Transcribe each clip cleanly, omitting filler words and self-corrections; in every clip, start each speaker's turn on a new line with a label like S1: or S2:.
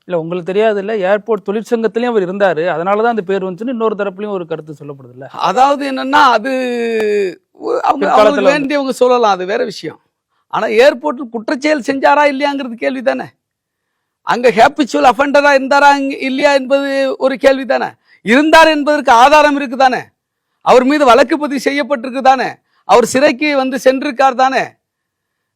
S1: இல்ல உங்களுக்கு தெரியாது இல்ல, ஏர்போர்ட் தொழிற்சங்கத்திலயும் அவர் இருந்தாரு, அதனாலதான் அந்த பேர் வந்துச்சுன்னு இன்னொரு தரப்புலயும் ஒரு கருத்து சொல்லப்படுது இல்ல.
S2: அதாவது என்னன்னா அது அவங்க அவங்களுக்கு
S1: பிற்காலத்துல
S2: வேண்டியவங்க சொல்லலாம், அது வேற விஷயம். ஆனா ஏர்போர்ட்டில் குற்றச்செயல் செஞ்சாரா இல்லையாங்கிறது கேள்வி தானே. அங்க ஹேபிச்சுவல் அஃபெண்டரா இருந்தாரா இல்லையா என்பது ஒரு கேள்வி தானே. இருந்தார் என்பதற்கு ஆதாரம் இருக்கு தானே. அவர் மீது வழக்கு பதிவு செய்யப்பட்டிருக்கு தானே. அவர் சிறைக்கு வந்து சென்றிருக்கார் தானே.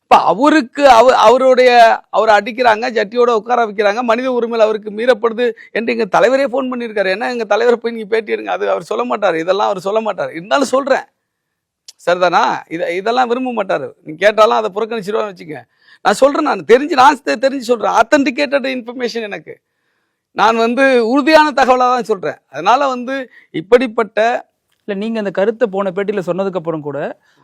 S2: இப்ப அவருக்கு அவருடைய அவரை அடிக்கிறாங்க, ஜட்டியோட உட்கார வைக்கிறாங்க, மனித உரிமையில் அவருக்கு மீறப்படுது என்று எங்க தலைவரே போன் பண்ணியிருக்காரு. என்ன எங்க தலைவரை போய் நீங்க பேட்டி எடுங்க, அது அவர் சொல்ல மாட்டார், இதெல்லாம் அவர் சொல்ல மாட்டார். இருந்தாலும் சொல்றேன், சரிதானா? இதெல்லாம் விரும்ப மாட்டாரு. நீங்க கேட்டாலும் அதை புறக்கணிச்சிருவான்னு வச்சுங்க. நான் சொல்றேன், நான் தெரிஞ்சு சொல்றேன். ஆத்தென்டிகேட்டட் இன்ஃபர்மேஷன் எனக்கு. நான் வந்து உறுதியான தகவலாக தான் சொல்றேன். அதனால வந்து இப்படிப்பட்ட
S1: இல்ல நீங்க அந்த கருத்தை போன பேட்டியில சொன்னதுக்கு அப்புறம் கூட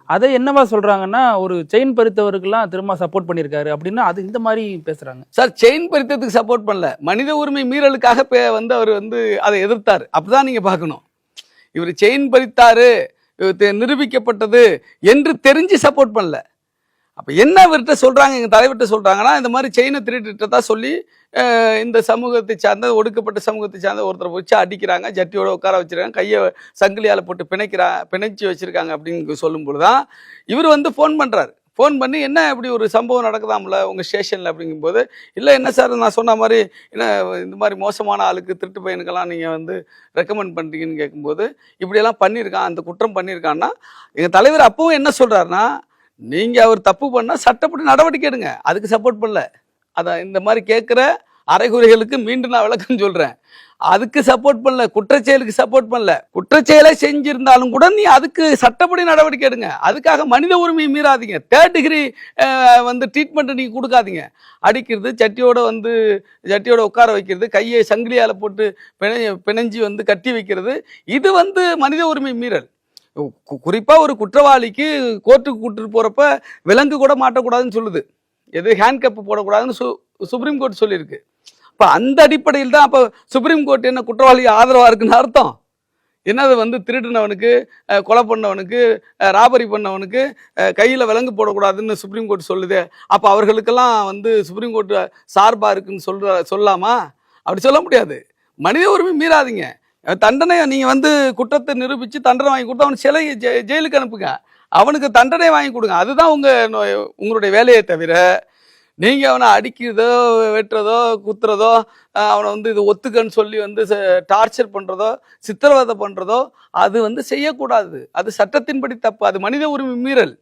S1: அதை என்னவா சொல்றாங்கன்னா, ஒரு செயின் பறித்தவருக்கெல்லாம் திரும்ப சப்போர்ட் பண்ணியிருக்காரு அப்படின்னு அது இந்த மாதிரி பேசுறாங்க.
S2: சார், செயின் பறித்ததுக்கு சப்போர்ட் பண்ணல, மனித உரிமை மீறலுக்காக வந்து அவர் வந்து அதை எதிர்த்தார். அப்படிதான் நீங்க பார்க்கணும். இவர் செயின் பறித்தாரு, நிரூபிக்கப்பட்டது என்று தெரிஞ்சு சப்போர்ட் பண்ணல. அப்ப என்ன இவர்கிட்ட சொல்றாங்க, எங்க தலைவர்கிட்ட சொல்றாங்கன்னா, இந்த மாதிரி செயினை திருட்டு சொல்லி இந்த சமூகத்தை சார்ந்த ஒடுக்கப்பட்ட சமூகத்தை சார்ந்த ஒருத்தரை வச்சு அடிக்கிறாங்க, ஜட்டியோட உட்கார வச்சிருக்காங்க, கையை சங்கிலியால் போட்டு பிணைச்சி வச்சிருக்காங்க அப்படின்னு சொல்லும் பொழுதுதான் இவர் வந்து ஃபோன் பண்றாரு. ஃபோன் பண்ணி என்ன இப்படி ஒரு சம்பவம் நடக்குதாம்ல உங்கள் ஸ்டேஷனில் அப்படிங்கும்போது, இல்லை என்ன சார் நான் சொன்ன மாதிரி என்ன இந்த மாதிரி மோசமான ஆளுக்கு திருட்டு பையனுக்கெல்லாம் நீங்கள் வந்து ரெக்கமெண்ட் பண்ணுறீங்கன்னு கேட்கும்போது, இப்படியெல்லாம் பண்ணியிருக்கான், அந்த குற்றம் பண்ணியிருக்கான்னா, எங்கள் தலைவர் அப்பவும் என்ன சொல்கிறாருன்னா, நீங்கள் அவர் தப்பு பண்ணால் சட்டப்படி நடவடிக்கை எடுங்க, அதுக்கு சப்போர்ட் பண்ணல. அதான் இந்த மாதிரி கேட்குற அரைகுறைகளுக்கு மீண்டும் நான் விளக்கம் சொல்கிறேன். அதுக்கு சப்போர்ட் பண்ணல, குற்றச்செயலுக்கு சப்போர்ட் பண்ணல. குற்றச்செயலை செஞ்சிருந்தாலும் கூட நீ அதுக்கு சட்டப்படி நடவடிக்கை எடுங்க. அதுக்காக மனித உரிமையை மீறாதீங்க. 3rd டிகிரி வந்து ட்ரீட்மெண்ட் நீங்க கொடுக்காதீங்க. அடிக்கிறது, ஜட்டியோட உட்கார வைக்கிறது, கையை சங்கிலியால் போட்டு பிணைஞ்சி வந்து கட்டி வைக்கிறது, இது வந்து மனித உரிமை மீறல். குறிப்பா ஒரு குற்றவாளிக்கு கோர்ட்டுக்கு கூட்டிட்டு போறப்ப விலங்கு கூட மாட்டக்கூடாதுன்னு சொல்லுது. எது ஹேண்ட் கப் போடக்கூடாதுன்னு சுப்ரீம் கோர்ட் சொல்லியிருக்கு. இப்போ அந்த அடிப்படையில் தான் அப்போ சுப்ரீம் கோர்ட் என்ன குற்றவாளி ஆதரவாக இருக்குன்னு அர்த்தம். என்னது வந்து திருடினவனுக்கு, கொலை பண்ணவனுக்கு, ராபரி பண்ணவனுக்கு கையில் விலங்கு போடக்கூடாதுன்னு சுப்ரீம் கோர்ட் சொல்லுது. அப்போ அவர்களுக்கெல்லாம் வந்து சுப்ரீம் கோர்ட் சார்பாக இருக்குன்னு சொல்லாமா? அப்படி சொல்ல முடியாது. மனித உரிமை மீறாதீங்க. தண்டனை நீங்கள் வந்து குற்றத்தை நிரூபித்து தண்டனை வாங்கி கொடுத்தா அவனுக்கு சிலை ஜெயிலுக்கு அனுப்புங்க, அவனுக்கு தண்டனை வாங்கி கொடுங்க. அதுதான் உங்களுடைய வேலையை தவிர நீங்கள் அவனை அடிக்கிறதோ வெட்டுறதோ குத்துறதோ அவனை வந்து இது ஒத்துக்கன்னு சொல்லி வந்து டார்ச்சர் பண்ணுறதோ சித்திரவதை பண்ணுறதோ அது வந்து செய்யக்கூடாது. அது சட்டத்தின்படி தப்பு, அது மனித உரிமை மீறல்.